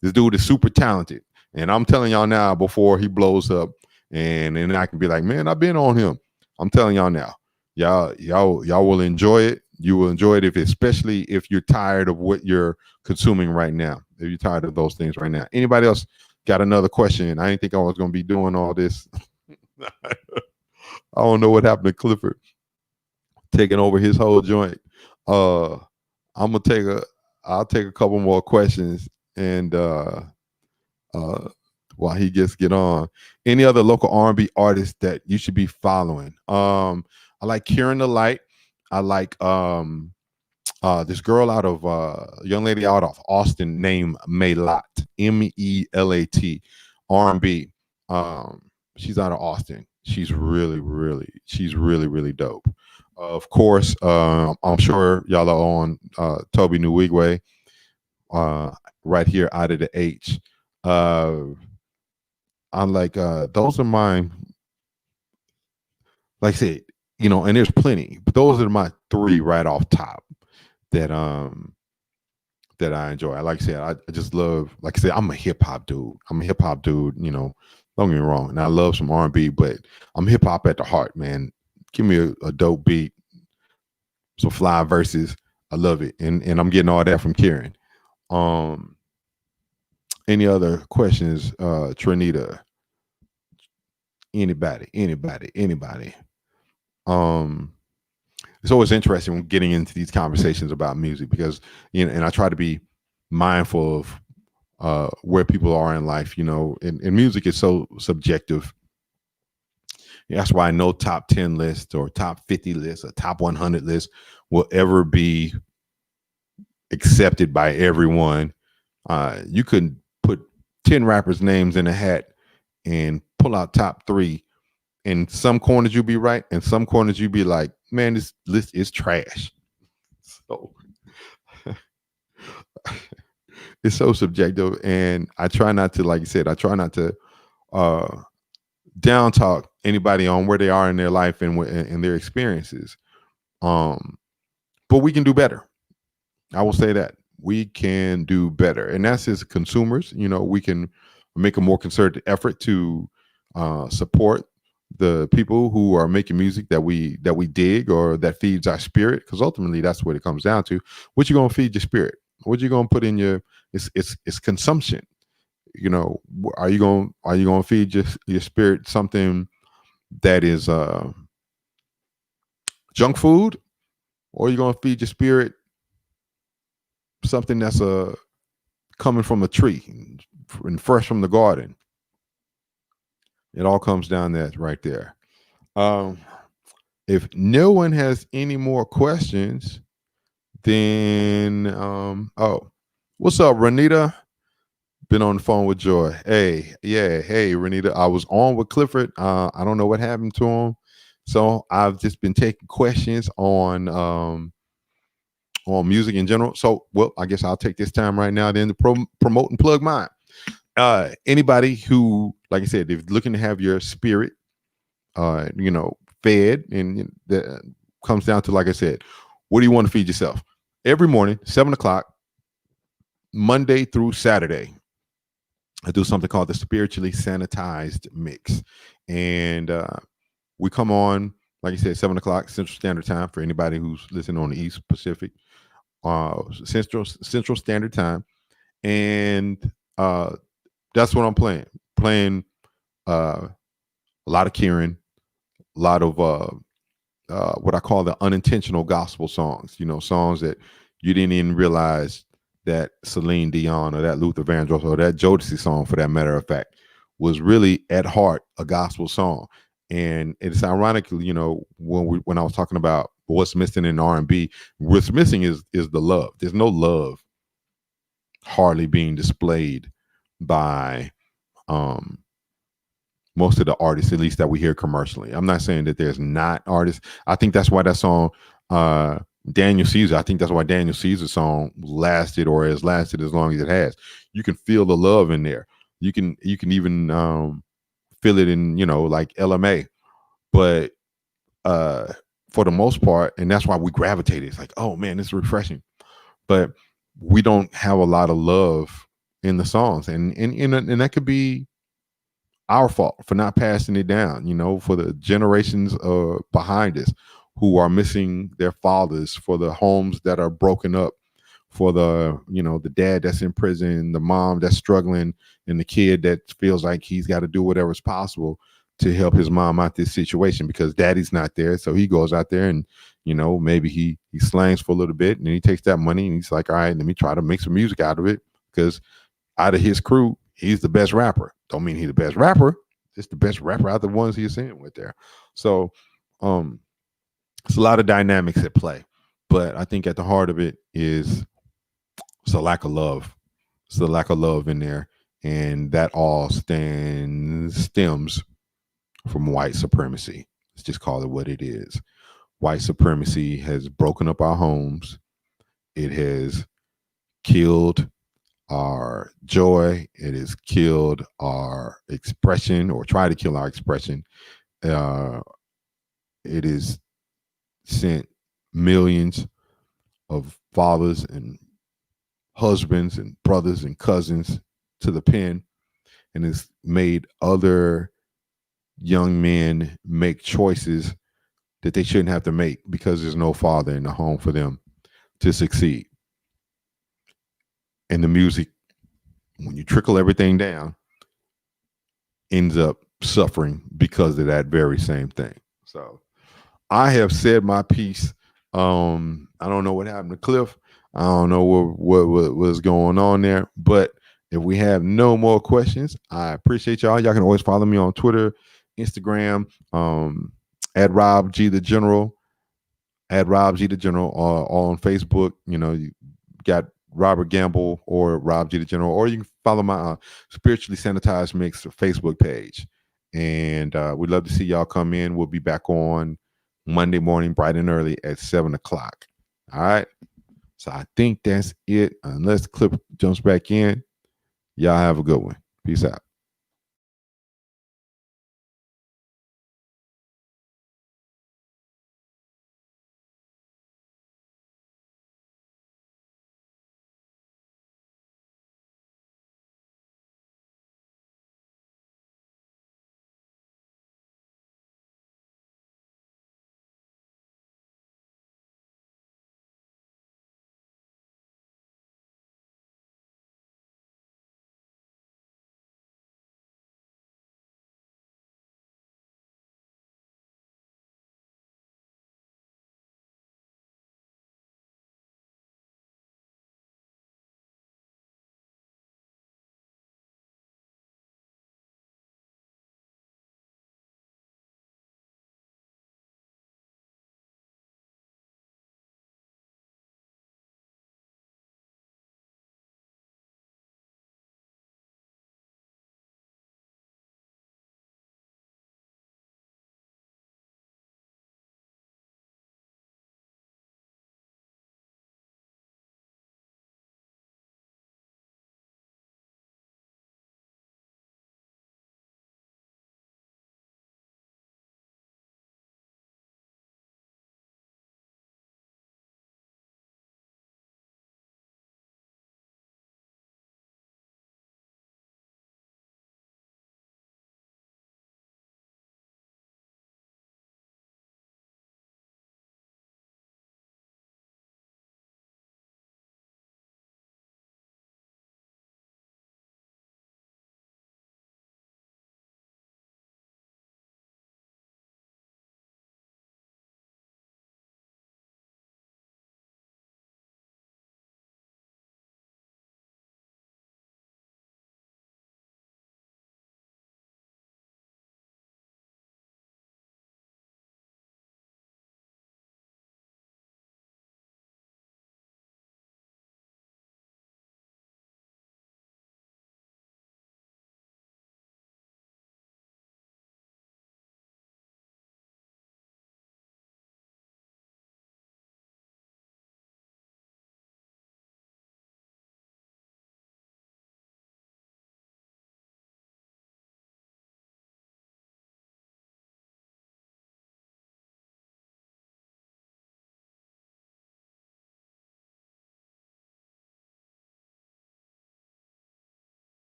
this dude is super talented. And I'm telling y'all now, before he blows up, and then I can be like, man, I've been on him. I'm telling y'all now, y'all will enjoy it. You will enjoy it, especially if you're tired of what you're consuming right now. If you're tired of those things right now. Anybody else got another question? I didn't think I was going to be doing all this. I don't know what happened to Clifford taking over his whole joint. I'll take a couple more questions, and while he get on. Any other local R&B artists that you should be following? I like Kieran the Light. I like this girl young lady out of Austin named Melat, Melat, R&B. She's out of Austin. She's really, really dope. Of course, I'm sure y'all are on Toby Nwigwe, right here out of the H. I like those are my, like I said, and there's plenty, but those are my three right off top that that I enjoy. Like I said, I just love, like I said, I'm a hip hop dude. Don't get me wrong. And I love some R&B, but I'm hip hop at the heart, man. Give me a dope beat, some fly verses. I love it. And I'm getting all that from Kieran. Um, any other questions, Trinita? Anybody. Um, it's always interesting when getting into these conversations about music because, and I try to be mindful of where people are in life, and music is so subjective. That's why no top 10 list or top 50 list or top 100 list will ever be accepted by everyone. You could put 10 rappers' names in a hat and pull out top three. In some corners you'll be right, and some corners you'll be like, man, this list is trash. So it's so subjective, and I try not to, like you said, down talk anybody on where they are in their life and their experiences. But we can do better. I will say that we can do better, and that's as consumers. We can make a more concerted effort to support the people who are making music that we dig or that feeds our spirit, because ultimately that's what it comes down to. What you gonna feed your spirit? What you gonna put in your? It's consumption. Are you gonna feed your spirit something that is junk food, or are you gonna feed your spirit something that's coming from a tree and fresh from the garden? It all comes down to that right there. If no one has any more questions, then what's up, Renita? Been on the phone with Joy. Hey, Renita. I was on with Clifford. I don't know what happened to him, so I've just been taking questions on music in general. So, well, I guess I'll take this time right now then to promote and plug mine. Anybody who, like I said, if looking to have your spirit, fed, and that comes down to, like I said, what do you want to feed yourself? Every morning, 7:00, Monday through Saturday, I do something called the Spiritually Sanitized Mix. And we come on, like I said, 7:00 Central Standard Time for anybody who's listening on the East Pacific, Central Standard Time. And that's what I'm playing. Playing a lot of Kieran, a lot of what I call the unintentional gospel songs, songs that you didn't even realize that Celine Dion or that Luther Vandross or that Jodeci song, for that matter of fact, was really at heart a gospel song. And it's ironic, when I was talking about what's missing in R&B, what's missing is the love. There's no love hardly being displayed by most of the artists, at least that we hear commercially. I'm not saying that there's not artists. I think that's why that song, Daniel Caesar, I think that's why Daniel Caesar's song lasted or has lasted as long as it has. You can feel the love in there. You can even feel it in, like LMA. But for the most part, and that's why we gravitate. It's like, oh man, it's refreshing. But we don't have a lot of love in the songs, and that could be our fault for not passing it down, for the generations behind us who are missing their fathers, for the homes that are broken up, for the, the dad that's in prison, the mom that's struggling, and the kid that feels like he's got to do whatever's possible to help his mom out this situation because daddy's not there. So he goes out there and, maybe he slangs for a little bit, and then he takes that money and he's like, all right, let me try to make some music out of it, because out of his crew, he's the best rapper. Don't mean he's the best rapper. It's the best rapper out of the ones he's in with there. So it's a lot of dynamics at play. But I think at the heart of it is it's a lack of love. It's the lack of love in there. And that all stems from white supremacy. Let's just call it what it is. White supremacy has broken up our homes. It has killed our joy. It has killed our expression, or tried to kill our expression. It has sent millions of fathers and husbands and brothers and cousins to the pen, and has made other young men make choices that they shouldn't have to make because there's no father in the home for them to succeed. And the music, when you trickle everything down, ends up suffering because of that very same thing. So I have said my piece. I don't know what happened to Cliff. I don't know what was going on there. But if we have no more questions, I appreciate y'all. Y'all can always follow me on Twitter, Instagram, at Rob G the General, at Rob G the General, or on Facebook. You know, you got Robert Gamble or Rob G the General, or you can follow my Spiritually Sanitized Mix Facebook page. And we'd love to see y'all come in. We'll be back on Monday morning, bright and early at 7 o'clock. All right. So I think that's it. Unless Clip jumps back in, y'all have a good one. Peace out.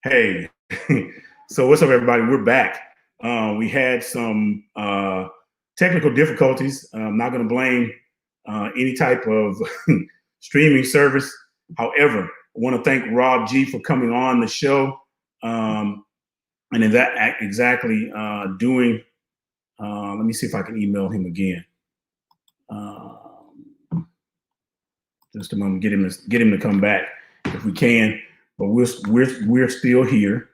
Hey, so what's up, everybody? We're back. We had some technical difficulties. I'm not going to blame any type of streaming service. However, I want to thank Rob G for coming on the show, and in that exactly doing. Let me see if I can email him again. Just a moment. Get him to come back if we can. But we're still here.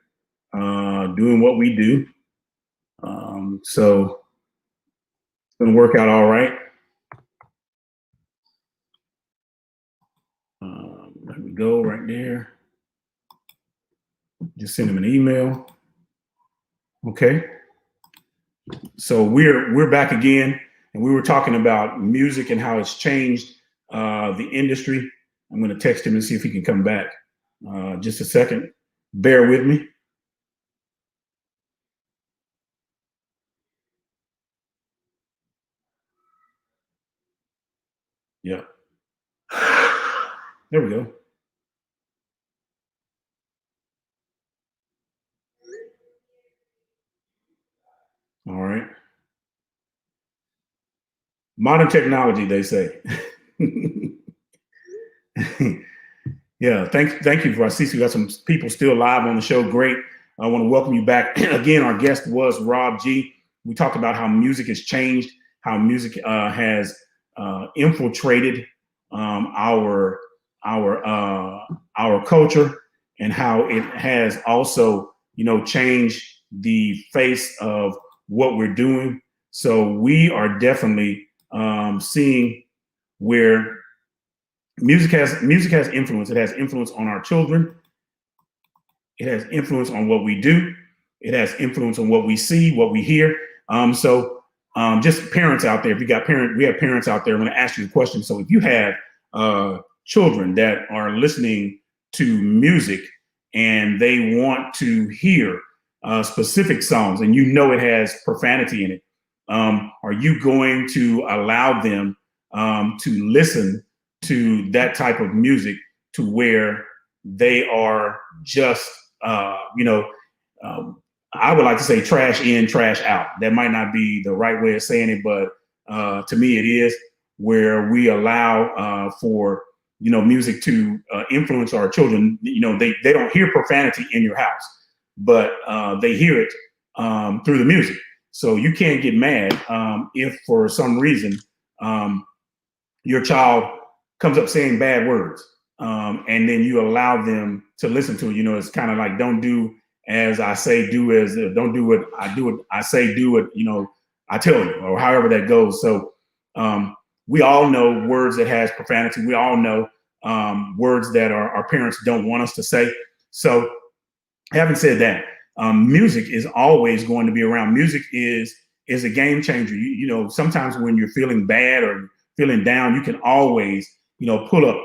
Doing what we do. So it's going to work out all right. There we go, right there. Just send him an email. Okay. So we're back again, and we were talking about music and how it's changed the industry. I'm going to text him and see if he can come back. Just a second. Bear with me. Yeah. There we go. All right. Modern technology, they say. Yeah, thank you for I see we got some people still live on the show. Great. I want to welcome you back. Again, our guest was Rob G. We talked about how music has changed, how music has infiltrated our culture, and how it has also, changed the face of what we're doing. So we are definitely seeing where music has influence. It has influence on our children. It has influence on what we do. It has influence on what we see, what we hear. Just parents out there, we have parents out there. I'm going to ask you a question. So if you have children that are listening to music and they want to hear specific songs, and it has profanity in it, are you going to allow them to listen to that type of music to where they are just, I would like to say trash in, trash out. That might not be the right way of saying it, but to me it is, where we allow for, music to influence our children. They don't hear profanity in your house, but they hear it through the music. So you can't get mad if for some reason your child comes up saying bad words, and then you allow them to listen to it. It's kind of like, don't do as I say, do as don't do what I do. What I say, do what I tell you, or however that goes. So we all know words that has profanity. We all know words that our parents don't want us to say. So having said that, music is always going to be around. Music is a game changer. Sometimes when you're feeling bad or feeling down, you can always, pull up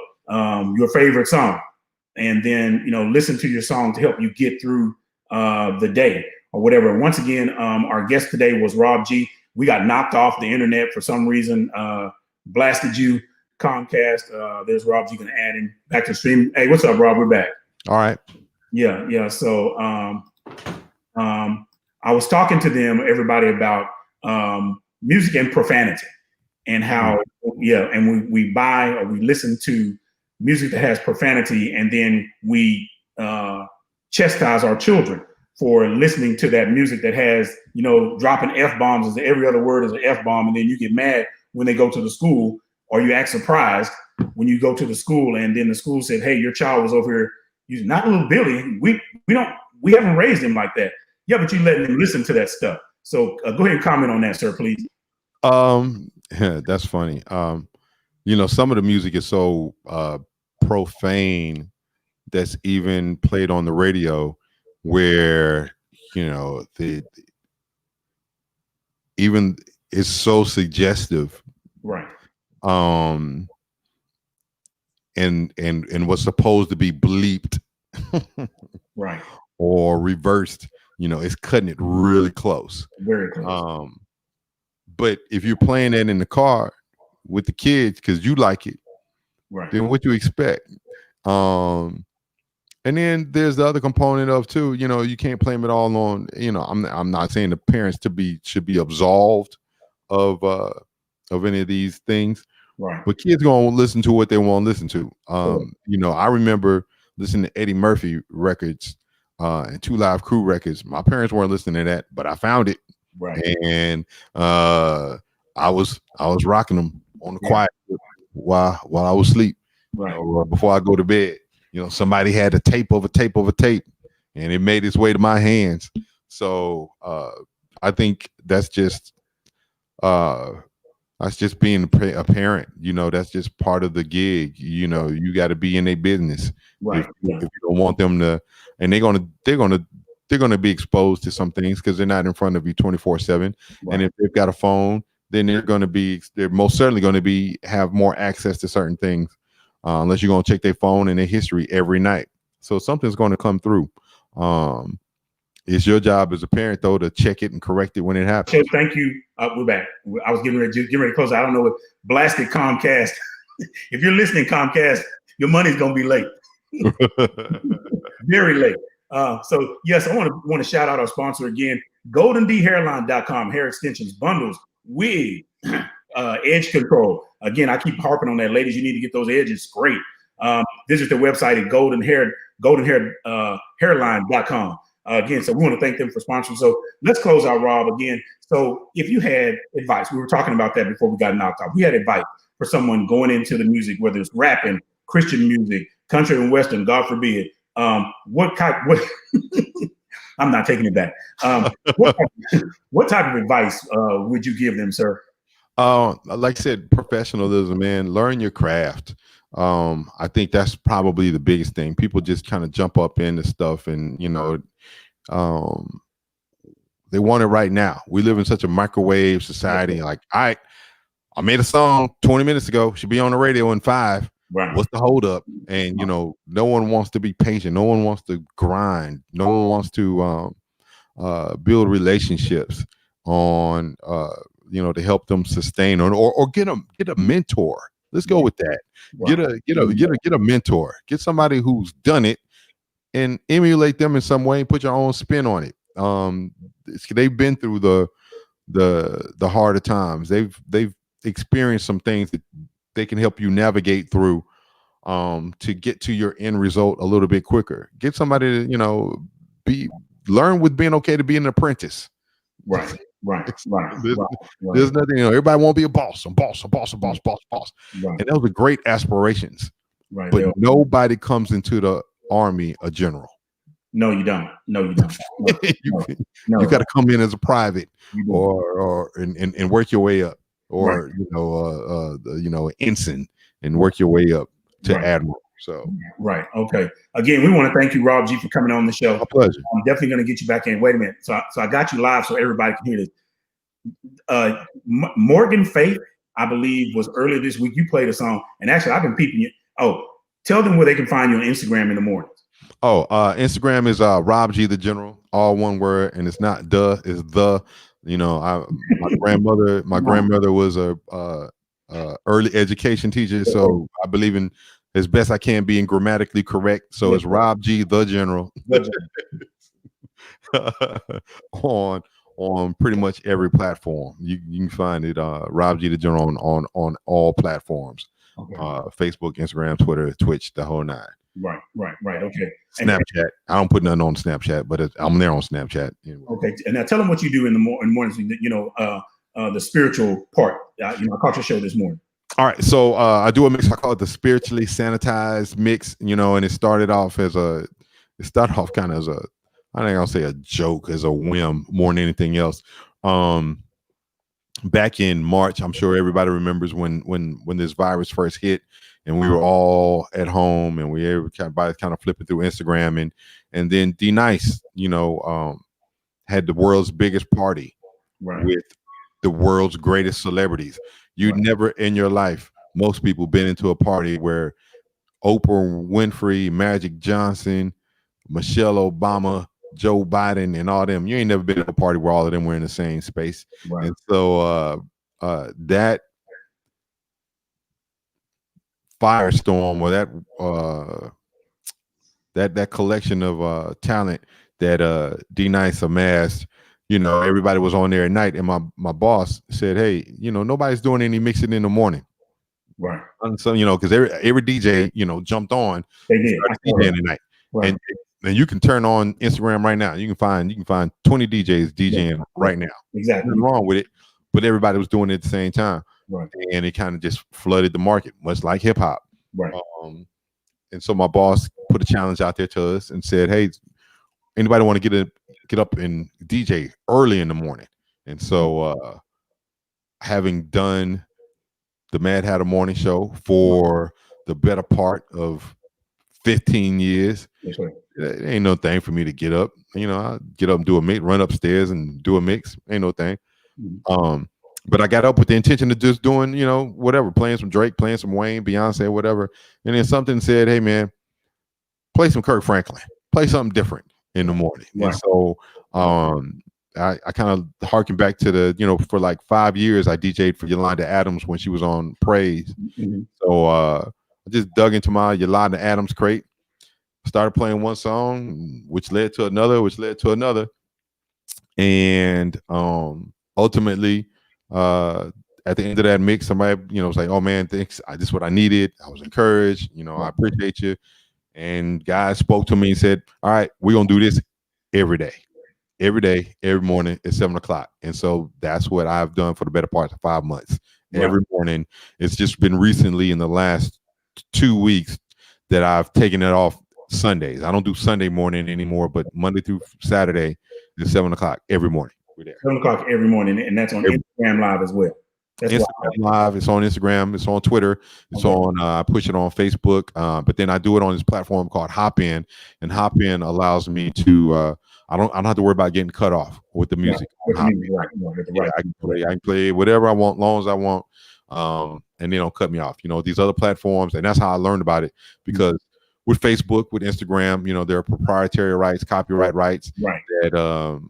your favorite song and then, listen to your song to help you get through the day or whatever. Once again, our guest today was Rob G. We got knocked off the internet for some reason, blasted you, Comcast. There's Rob G. Going to add him back to the stream. Hey, what's up, Rob? We're back. All right. Yeah. So I was talking to everybody about music and profanity, and how, and we buy or we listen to music that has profanity, and then we chastise our children for listening to that music that has, dropping F-bombs, as every other word is an F-bomb, and then you get mad when they go to the school, or you act surprised when you go to the school, and then the school said, hey, your child was over here using, not little Billy. We haven't raised him like that. Yeah, but you letting him listen to that stuff. So go ahead and comment on that, sir, please. That's funny. Some of the music is so profane that's even played on the radio, where even it's so suggestive, right? And what's supposed to be bleeped, right, or reversed, it's cutting it really close, very close. But if you're playing that in the car with the kids because you like it, right, then what you expect? And then there's the other component of too, you can't blame it all on, I'm not saying the parents should be absolved of any of these things, Right. but kids gonna listen to what they want to listen to. Sure. I remember listening to Eddie Murphy records and Two Live Crew records. My parents weren't listening to that, but I found it, Right. and I was rocking them on the Yeah. quiet while I was asleep, Right. before I go to bed. Somebody had a tape of a tape of a tape, and it made its way to my hands. So I think that's just being a parent. That's just part of the gig. You got to be in their business Right. if Yeah. you don't want them to, and they're gonna be exposed to some things because they're not in front of you 24/7. Right. And if they've got a phone, then they're most certainly going to have more access to certain things, unless you're going to check their phone and their history every night. So something's going to come through. It's your job as a parent, though, to check it and correct it when it happens. So thank you. We're back. I was getting ready to close. I don't know what blasted Comcast. If you're listening, Comcast, your money's gonna be late. Very late. So yes, I want to shout out our sponsor again, GoldenDHairline.com, hair extensions, bundles, wig, edge control. Again, I keep harping on that, ladies. You need to get those edges straight. Visit their website at goldenhairline.com. Again, so we want to thank them for sponsoring. So let's close out, Rob, again. So if you had advice, we were talking about that before we got knocked off. We had advice for someone going into the music, whether it's rapping, Christian music, country and Western, God forbid. What I'm not taking it back. What type of advice would you give them, sir? Like I said, professionalism, man. Learn your craft. I think that's probably the biggest thing. People just kind of jump up into stuff, and they want it right now. We live in such a microwave society. Like, I made a song 20 minutes ago. Should be on the radio in 5. Right. What's the hold up? And no one wants to be patient. No one wants to grind. No one wants to build relationships on to help them sustain or get a mentor. Let's go with that. Right. Get a mentor. Get somebody who's done it and emulate them in some way. Put your own spin on it. They've been through the harder times. They've experienced some things that they can help you navigate through to get to your end result a little bit quicker. Get somebody to learn with being okay to be an apprentice. Right. There's nothing, everybody won't be a boss. Boss. Right. And those are great aspirations. Right. But nobody comes into the Army a general. No, you don't. You got to come in as a private or work your way up, or ensign and work your way up to admiral. So okay. Again, we want to thank you, Rob G, for coming on the show. My pleasure. I'm definitely going to get you back in. Wait a minute. So I got you live so everybody can hear this. Morgan Faith, I believe, was earlier this week. You played a song, and actually, I've been peeping you. Oh, tell them where they can find you on Instagram in the mornings. Instagram is Rob G the General, all one word, and it's not it's the. My grandmother was a early education teacher, so I believe in as best I can being grammatically correct. So it's Rob G the General on pretty much every platform. You can find it Rob G the General on all platforms. Okay. Facebook, Instagram, Twitter, Twitch, the whole nine. Right. Okay. Snapchat. I don't put nothing on Snapchat, but I'm there on Snapchat. Anyway. Okay. And now tell them what you do in the mornings. The spiritual part. I caught your show this morning. All right. So I do a mix. I call it the spiritually sanitized mix. And it started off kind of as a, I think I'll say a joke, as a whim more than anything else. Back in March, I'm sure everybody remembers when this virus first hit, and we were all at home, and everybody kind of flipping through Instagram, and then D Nice, had the world's biggest party with the world's greatest celebrities. You'd never in your life, most people, been into a party where Oprah Winfrey, Magic Johnson, Michelle Obama, Joe Biden, and all them. You ain't never been to a party where all of them were in the same space. Right. And so that firestorm, or that collection of talent that D Nice amassed. You know, everybody was on there at night, and my boss said, "Hey, you know, nobody's doing any mixing in the morning." Right. And so, you know, because every DJ, you know, jumped on They and did. started DJing at night. Right. And you can turn on Instagram right now. You can find 20 DJs DJing right now. Exactly. Nothing wrong with it, but everybody was doing it at the same time. Right. And it kind of just flooded the market, much like hip hop. Right. And so my boss put a challenge out there to us and said, "Hey, anybody want to get up and DJ early in the morning?" And so, having done the Mad Hatter Morning Show for the better part of 15 years, it ain't no thing for me to get up. You know, I get up and do a mix, run upstairs and do a mix. Ain't no thing. But I got up with the intention of just doing, you know, whatever, playing some Drake, playing some Wayne, Beyonce, whatever. And then something said, "Hey, man, play some Kirk Franklin, play something different in the morning." Right. And so I kind of harken back to the, you know, for like 5 years, I DJ'd for Yolanda Adams when she was on Praise. So I just dug into my Yolanda Adams crate, started playing one song, which led to another, and ultimately, at the end of that mix, somebody, you know, was like, "Oh man, thanks. This is what I needed. I was encouraged. You know, I appreciate you." And guys spoke to me and said, "All right, we're gonna do this every day, every morning at 7:00." And so that's what I've done for the better part of 5 months. Right. Every morning. It's just been recently in the last 2 weeks that I've taken it off Sundays. I don't do Sunday morning anymore, but Monday through Saturday at 7:00 every morning. We're there. 7:00 every morning, and that's on Instagram Live as well. That's Instagram Live. It's on Instagram. It's on Twitter. It's on. I push it on Facebook. But then I do it on this platform called Hopin, and Hopin allows me to. I don't have to worry about getting cut off with the music. I can play whatever I want, long as I want, and they don't cut me off. You know, these other platforms, and that's how I learned about it, because with Facebook, with Instagram, you know, there are proprietary rights, copyright rights that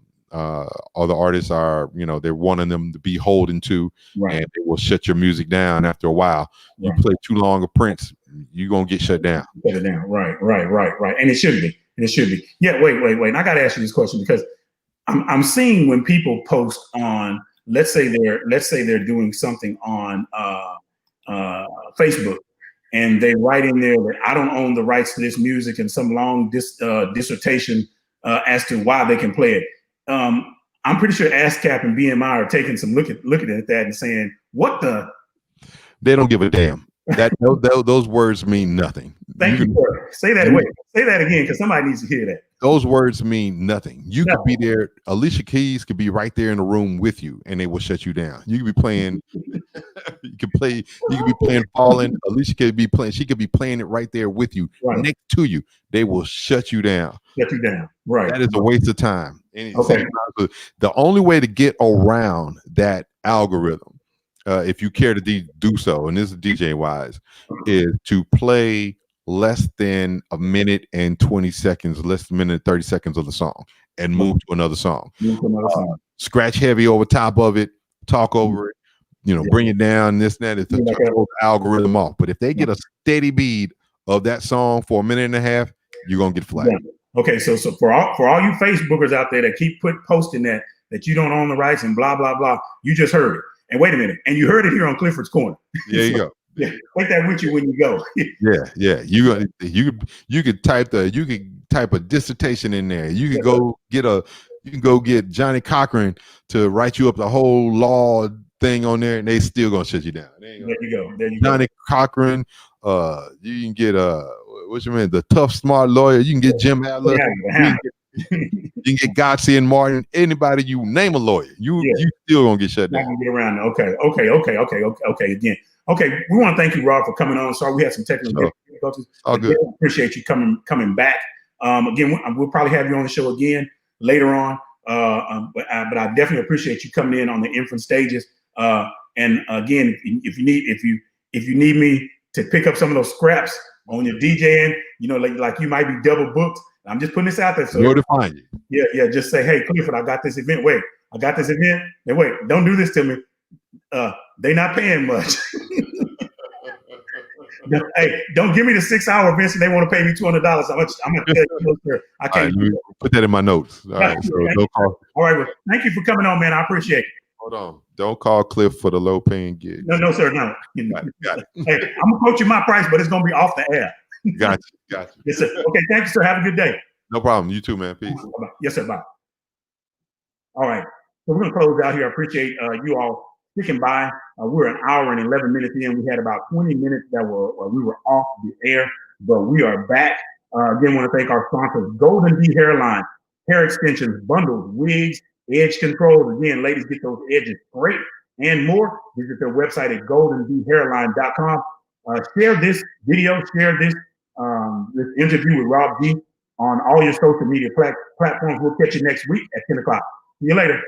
other artists are, you know, they're wanting them to be holden to, and they will shut your music down after a while. You play too long of Prince, you're gonna get shut down. Shut it down. Right. And it should be. Yeah, wait. And I gotta ask you this question, because I'm seeing when people post on, let's say they're doing something on Facebook, and they write in there that I don't own the rights to this music, and some long dissertation as to why they can play it. I'm pretty sure ASCAP and BMI are taking some looking at that and saying, "What the?" They don't give a damn. Those words mean nothing. Thank you. Say that again, because somebody needs to hear that. Those words mean nothing. You could be there. Alicia Keys could be right there in the room with you, and they will shut you down. You could be playing. You could be playing Fallen. Alicia could be playing. She could be playing it right there with you, next to you. They will shut you down. Right. That is a waste of time. Okay. The only way to get around that algorithm, if you care to do so, and this is DJ wise, is to play less than a minute and 20 seconds, less than a minute and 30 seconds of the song, and move to another song. Scratch heavy over top of it, talk over it, you know, bring it down, this and that. It's to throw the algorithm off. But if they get a steady beat of that song for a minute and a half, you're gonna get flagged. Okay, so for all you Facebookers out there that keep posting that you don't own the rights and blah blah blah, you just heard it. And wait a minute, and you heard it here on Clifford's Corner. There you go. Yeah, take that with you when you go. Yeah. You could type a dissertation in there. You could go get Johnny Cochran to write you up the whole law thing on there, and they still gonna shut you down. There you go. Johnny Cochran. You can get the tough smart lawyer. You can get Jim Adler. You can get Godsey and Martin. Anybody you name a lawyer, you still gonna get shut down. Get around. Okay. Again. Okay, we want to thank you, Rob, for coming on. Sorry, we had some technical difficulties. All good. Appreciate you coming back. Again, we'll probably have you on the show again later on. But I definitely appreciate you coming in on the inference stages. And again, if you need me to pick up some of those scraps on your DJing, you know, like you might be double booked. I'm just putting this out there. So where to find you? Yeah. Just say, "Hey, Clifford, I got this event. Wait, I got this event. And wait, don't do this to me. They not paying much." Hey, don't give me the 6-hour events and they want to pay me $200. I'm gonna tell you, no, sir, I All can't right, do that. put that in my notes. All right, so don't call. All right, well, thank you for coming on, man. I appreciate it. Hold on, don't call Cliff for the low paying gig. No, sir, no. Got it. Hey, I'm gonna quote you my price, but it's gonna be off the air. Got you. Yes, sir. Okay, thank you, sir. Have a good day. No problem. You too, man. Peace. Bye-bye. Yes, sir. Bye. All right. So we're going to close out here. I appreciate you all sticking by. We're an hour and 11 minutes in. We had about 20 minutes that we were off the air, but we are back. Again, want to thank our sponsors, Golden D Hairline, hair extensions, bundles, wigs, edge controls. Again, ladies, get those edges straight and more. Visit their website at goldendhairline.com. Share this video, share this interview with Rob G on all your social media platforms. We'll catch you next week at 10 o'clock. See you later.